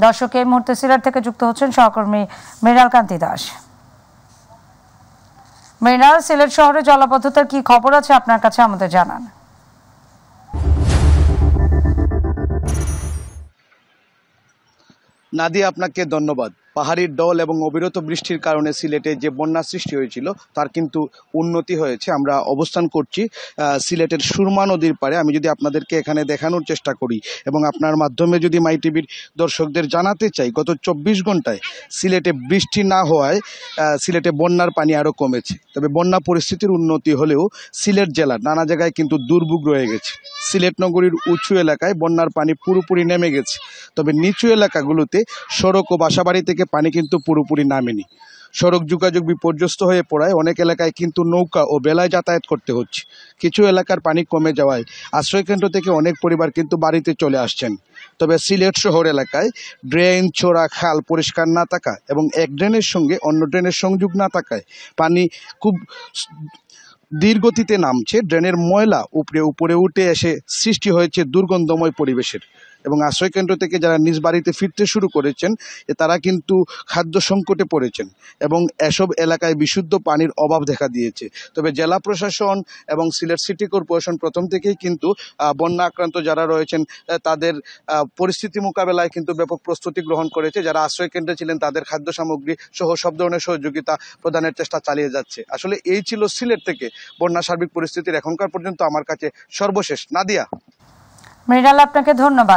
দর্শক, এই মুহূর্তে সিলেট থেকে যুক্ত হচ্ছেন সহকর্মী মৃণাল কান্তি দাস। মৃণাল, সিলেট শহরে জলাবদ্ধতার কি খবর আছে আপনার কাছে, আমাদের জানান। নাদিয়া, আপনাকে ধন্যবাদ। পাহাড়ির ঢল এবং অবিরত বৃষ্টির কারণে সিলেটে যে বন্যা সৃষ্টি হয়েছিল তার কিন্তু উন্নতি হয়েছে। আমরা অবস্থান করছি সিলেটের সুরমা নদীর পাড়ে। আমি যদি আপনাদেরকে এখানে দেখানোর চেষ্টা করি এবং আপনার মাধ্যমে যদি মাই টিভির দর্শকদের জানাতে চাই, গত 24 ঘন্টায় সিলেটে বৃষ্টি না হওয়ায় সিলেটে বন্যার পানি আরও কমেছে। তবে বন্যা পরিস্থিতির উন্নতি হলেও সিলেট জেলার নানা জায়গায় কিন্তু দুর্ভোগ রয়ে গেছে। সিলেট নগরীর উঁচু এলাকায় বন্যার পানি পুরোপুরি নেমে গেছে, তবে নিচু এলাকাগুলোতে সড়ক ও বাসাবাড়ি থেকে পানি কিন্তু পুরোপুরি নামেনি। সড়ক যোগাযোগ বিপর্যস্ত হয়ে পড়ায় অনেক এলাকায় কিন্তু নৌকা ও বেলায় যাতায়াত করতে হচ্ছে। কিছু এলাকার পানি কমে যাওয়ায় আশ্রয়কেন্দ্র থেকে অনেক পরিবার কিন্তু বাড়িতে চলে আসছেন। তবে সিলেট শহর এলাকায় ড্রেন, চোরা, খাল পরিষ্কার না থাকা এবং এক ড্রেনের সঙ্গে অন্য ড্রেনের সংযোগ না থাকায় পানি খুব ধীর গতিতে নামছে। ড্রেনের ময়লা উপরে উঠে এসে সৃষ্টি হয়েছে দুর্গন্ধময় পরিবেশের। এবং আশ্রয়কেন্দ্র থেকে যারা নিজ বাড়িতে ফিরতে শুরু করেছেন তারা কিন্তু খাদ্য সংকটে পড়েছেন এবং এসব এলাকায় বিশুদ্ধ পানির অভাব দেখা দিয়েছে। তবে জেলা প্রশাসন এবং সিলেট সিটি কর্পোরেশন প্রথম থেকেই কিন্তু বন্যা আক্রান্ত যারা রয়েছেন তাদের পরিস্থিতি মোকাবেলায় কিন্তু ব্যাপক প্রস্তুতি গ্রহণ করেছে। যারা আশ্রয়কেন্দ্রে ছিলেন তাদের খাদ্য সামগ্রী সহ সব ধরনের সহযোগিতা প্রদানের চেষ্টা চালিয়ে যাচ্ছে। আসলে এই ছিল সিলেট থেকে বন্যা সার্বিক পরিস্থিতির এখনকার পর্যন্ত আমার কাছে সর্বশেষ। নাদিয়া। মৃণাল, আপনাকে ধন্যবাদ।